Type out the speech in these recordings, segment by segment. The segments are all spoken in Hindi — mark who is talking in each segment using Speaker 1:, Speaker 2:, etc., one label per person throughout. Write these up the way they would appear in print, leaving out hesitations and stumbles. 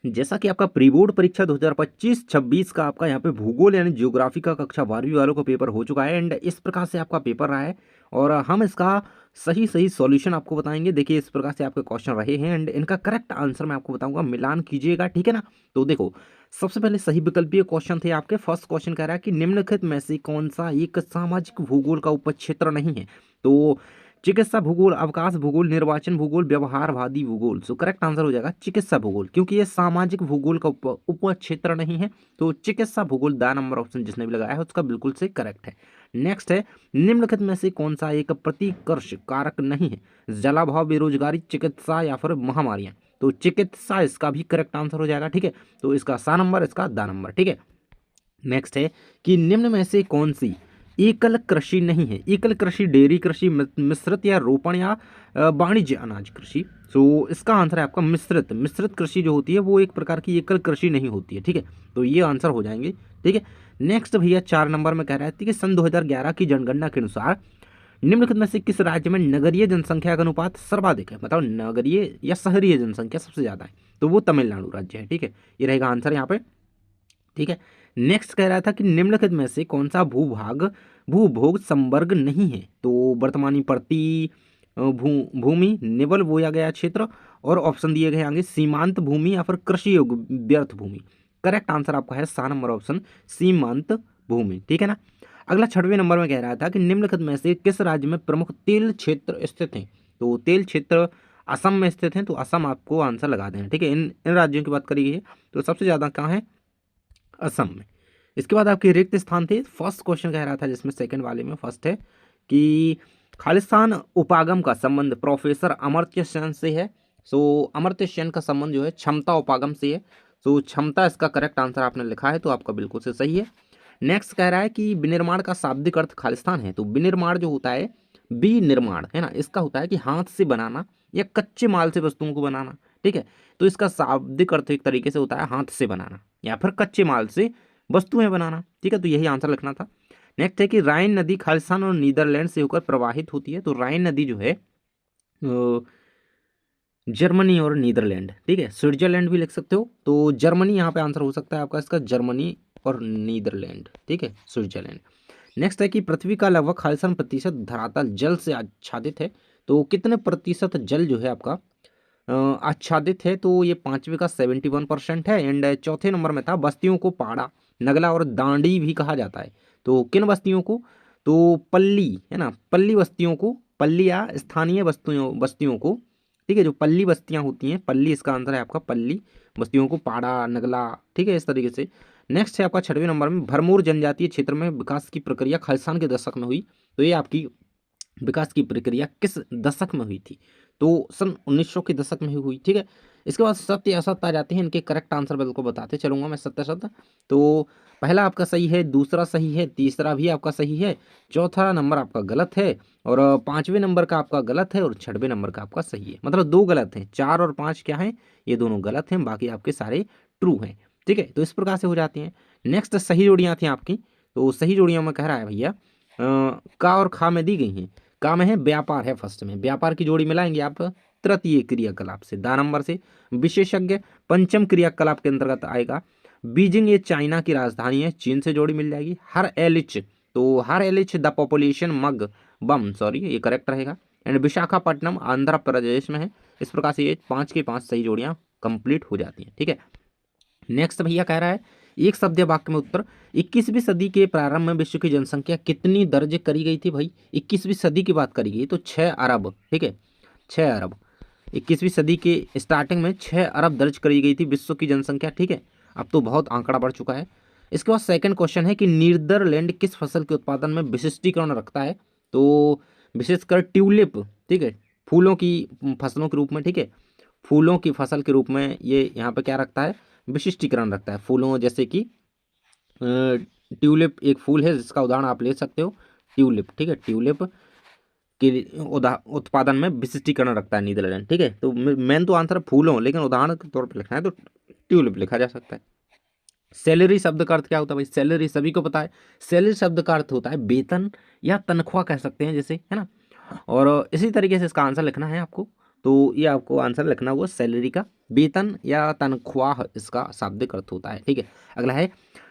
Speaker 1: जैसा कि आपका प्री बोर्ड परीक्षा 2025-26 का आपका यहाँ पे भूगोल यानी ज्योग्राफी का कक्षा 12वीं वालों का पेपर हो चुका है एंड इस प्रकार से आपका पेपर रहा है और हम इसका सही सही सॉल्यूशन आपको बताएंगे। देखिए इस प्रकार से आपके क्वेश्चन रहे हैं एंड इनका करेक्ट आंसर मैं आपको बताऊंगा, मिलान कीजिएगा, ठीक है ना। तो देखो सबसे पहले सही विकल्पीय क्वेश्चन थे आपके। फर्स्ट क्वेश्चन कह रहा है कि निम्नलिखित में से कौन सा एक सामाजिक भूगोल का उपक्षेत्र नहीं है। तो चिकित्सा भूगोल, अवकाश भूगोल, निर्वाचन भूगोल, व्यवहारवादी भूगोल। सो करेक्ट आंसर हो जाएगा चिकित्सा भूगोल, क्योंकि ये सामाजिक भूगोल का उप क्षेत्र नहीं है। तो चिकित्सा भूगोल दा नंबर ऑप्शन जिसने भी लगाया है उसका बिल्कुल से करेक्ट है। नेक्स्ट है निम्नलिखित में से कौन सा एक प्रतिकर्ष कारक नहीं है। जलाभाव, बेरोजगारी, चिकित्सा या फिर महामारियां। तो चिकित्सा इसका भी करेक्ट आंसर हो जाएगा, ठीक है। तो इसका सा नंबर, इसका दा नंबर, ठीक है। नेक्स्ट है कि निम्न में से कौन सी एकल कृषि नहीं है। एकल कृषि डेयरी कृषि, मिश्रित या रोपण या वाणिज्य अनाज कृषि। तो इसका आंसर है आपका मिश्रित। मिश्रित कृषि जो होती है वो एक प्रकार की एकल कृषि नहीं होती है, ठीक है। तो ये आंसर हो जाएंगे, ठीक है। नेक्स्ट भैया 4 नंबर में कह रहा है कि सन 2011 की जनगणना के अनुसार निम्नलिखित में से किस राज्य में नगरीय जनसंख्या का अनुपात सर्वाधिक है। मतलब नगरीय या शहरीय जनसंख्या सबसे ज्यादा है, तो वो तमिलनाडु राज्य है, ठीक है। ये रहेगा आंसर यहाँ पे, ठीक है। नेक्स्ट कह रहा था कि निम्नलिखित में से कौन सा भूभोग संवर्ग नहीं है। तो वर्तमानी प्रति भूमि, निवल बोया गया क्षेत्र, और ऑप्शन दिए गए आगे सीमांत भूमि या फिर कृषि योग्य व्यर्थ भूमि। करेक्ट आंसर आपका है सा नंबर ऑप्शन सीमांत भूमि, ठीक है ना। अगला 6वें नंबर में कह रहा था कि निम्नलिखित में से किस राज्य में प्रमुख तेल क्षेत्र स्थित हैं। तो तेल क्षेत्र असम में स्थित हैं, तो असम आपको आंसर लगा देना, ठीक है। इन राज्यों की बात करी गई है तो सबसे ज्यादा कहाँ है, असम में। इसके बाद आपके रिक्त स्थान थे। फर्स्ट क्वेश्चन कह रहा था जिसमें सेकंड वाले में फर्स्ट है कि खालिस्तान उपागम का संबंध प्रोफेसर अमर्त्य सेन से है। सो अमर्त्य सेन का संबंध जो है क्षमता उपागम से है। सो क्षमता इसका करेक्ट आंसर आपने लिखा है, तो आपका बिल्कुल से सही है। नेक्स्ट कह रहा है कि विनिर्माण का शाब्दिक अर्थ खालिस्तान है। तो विनिर्माण जो होता है, विनिर्माण है ना, इसका होता है कि हाथ से बनाना या कच्चे माल से वस्तुओं को बनाना, ठीक है। तो इसका शाब्दिक अर्थ एक तरीके से होता है हाथ से बनाना या फिर कच्चे माल से वस्तुएं बनाना, ठीक है। तो यही आंसर लिखना था। नेक्स्ट है कि राइन नदी खालिस्तान और नीदरलैंड से होकर प्रवाहित होती है। तो राइन नदी जो है जर्मनी और नीदरलैंड, ठीक है। स्विट्जरलैंड भी लिख सकते हो, तो जर्मनी यहाँ पे आंसर हो सकता है आपका इसका, जर्मनी और नीदरलैंड, ठीक है, स्विट्जरलैंड। नेक्स्ट है कि पृथ्वी का लगभग 40% धरातल जल से आच्छादित है। तो कितने प्रतिशत जल जो है आपका आच्छादित है। तो ये 5वें का 71% है। एंड चौथे नंबर में था बस्तियों को पाड़ा, नगला और दांडी भी कहा जाता है। तो किन बस्तियों को, तो पल्ली है ना, पल्ली बस्तियों को, पल्ली या स्थानीय बस्तियों बस्तियों को, ठीक है। जो पल्ली बस्तियां होती हैं, पल्ली इसका आंसर है आपका, पल्ली बस्तियों को पाड़ा, नगला, ठीक है, इस तरीके से। नेक्स्ट है आपका 6वें नंबर में भरमौर जनजातीय क्षेत्र में विकास की प्रक्रिया खालिस्तान के दशक में हुई। तो ये आपकी विकास की प्रक्रिया किस दशक में हुई थी। तो सन 1900 के दशक में ही हुई, ठीक है। इसके बाद सत्य असत्य आ जाते हैं, इनके करेक्ट आंसर बिल्कुल बताते चलूंगा मैं। सत्य असत्य, तो पहला आपका सही है, दूसरा सही है, तीसरा भी आपका सही है, चौथा नंबर आपका गलत है, और 5वें नंबर का आपका गलत है, और 6वें नंबर का आपका सही है। मतलब 2 गलत हैं, 4 और 5 क्या है, ये दोनों गलत हैं, बाकी आपके सारे ट्रू हैं, ठीक है। तो इस प्रकार से हो जाती हैं। नेक्स्ट सही जोड़ियां थी आपकी। तो सही जोड़ियां में कह रहा है भैया का और खा में दी गई हैं। का में है व्यापार है, फर्स्ट में व्यापार की जोड़ी मिलाएंगे आप तृतीय क्रियाकलाप से, दा नंबर से। विशेषज्ञ पंचम क्रियाकलाप के अंतर्गत आएगा। बीजिंग ये चाइना की राजधानी है, चीन से जोड़ी मिल जाएगी। हर एलिच, तो हर एलिच द पॉपुलेशन मग बम, सॉरी ये करेक्ट रहेगा। एंड विशाखापट्टनम आंध्र प्रदेश में है। इस प्रकार से ये 5 के 5 सही जोड़ियां कंप्लीट हो जाती हैं, ठीक है। नेक्स्ट भैया कह रहा है एक शब्द या वाक्य में उत्तर। 21वीं सदी के प्रारंभ में विश्व की जनसंख्या कितनी दर्ज करी गई थी भाई। 21वीं सदी की बात करी गई तो 6 अरब, ठीक है, 6 अरब। 21वीं सदी के स्टार्टिंग में 6 अरब दर्ज करी गई थी विश्व की जनसंख्या, ठीक है। अब तो बहुत आंकड़ा बढ़ चुका है। इसके बाद सेकंड क्वेश्चन है कि नीदरलैंड किस फसल के उत्पादन में विशिष्टीकरण रखता है। तो विशेषकर ट्यूलिप, ठीक है, फूलों की फसलों के रूप में, ठीक है, फूलों की फसल के रूप में ये यहाँ पे क्या रखता है, विशिष्टीकरण रखता है। फूलों जैसे कि ट्यूलिप एक फूल है जिसका उदाहरण आप ले सकते हो, ट्यूलिप, ठीक है। ट्यूलिप के उत्पादन में विशिष्टीकरण रखता है नीदरलैंड, ठीक है। तो मेन तो आंसर फूलों, लेकिन उदाहरण के तौर पर लिखना है तो ट्यूलिप लिखा जा सकता है। सैलरी शब्द का अर्थ क्या होता है भाई, सैलरी सभी को पता है। सैलरी शब्द का अर्थ होता है वेतन या तनख्वाह कह सकते हैं जैसे, है ना। और इसी तरीके से इसका आंसर लिखना है आपको। तो ये आपको आंसर लिखना होगा सैलरी का, वेतन या तनख्वाह इसका शाब्दिक अर्थ होता है। ठीक है, अगला है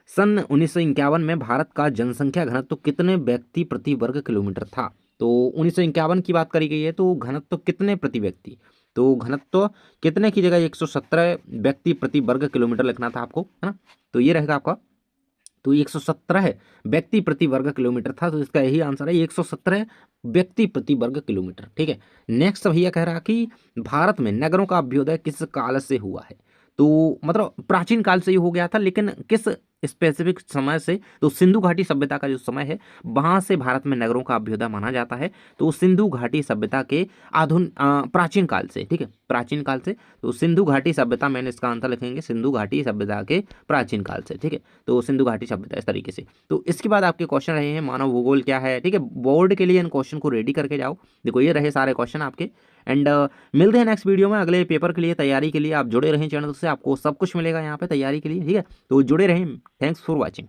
Speaker 1: सन 1951 में भारत का जनसंख्या घनत्व कितने व्यक्ति प्रति वर्ग किलोमीटर था। तो 1951 की बात करी गई है, तो घनत्व कितने प्रति व्यक्ति, तो घनत्व कितने की जगह 117 व्यक्ति प्रति वर्ग किलोमीटर लिखना था आपको, है ना। तो ये रहेगा आपका, तो 117 व्यक्ति प्रति वर्ग किलोमीटर था, तो इसका यही आंसर है 117 व्यक्ति प्रति वर्ग किलोमीटर। ठीक है, नेक्स्ट भैया कह रहा कि भारत में नगरों का अभ्युदय किस काल से हुआ है। तो मतलब प्राचीन काल से ही हो गया था, लेकिन किस स्पेसिफिक समय से, तो सिंधु घाटी सभ्यता का जो समय है वहां से भारत में नगरों का अभ्युदय माना जाता है। तो सिंधु घाटी सभ्यता के प्राचीन काल से, ठीक है, प्राचीन काल से। तो सिंधु घाटी सभ्यता, मैंने इसका आंसर लिखेंगे सिंधु घाटी सभ्यता के प्राचीन काल से। ठीक है, तो सिंधु घाटी सभ्यता इस तरीके से। तो इसके बाद आपके क्वेश्चन रहे हैं मानव भूगोल क्या है। ठीक है, बोर्ड के लिए इन क्वेश्चन को रेडी करके जाओ। देखो ये रहे सारे क्वेश्चन आपके, एंड मिलते हैं नेक्स्ट वीडियो में अगले पेपर के लिए तैयारी के लिए। आप जुड़े रहें चैनल से, आपको सब कुछ मिलेगा यहाँ पे तैयारी के लिए। ठीक है, तो जुड़े रहें। Thanks for watching.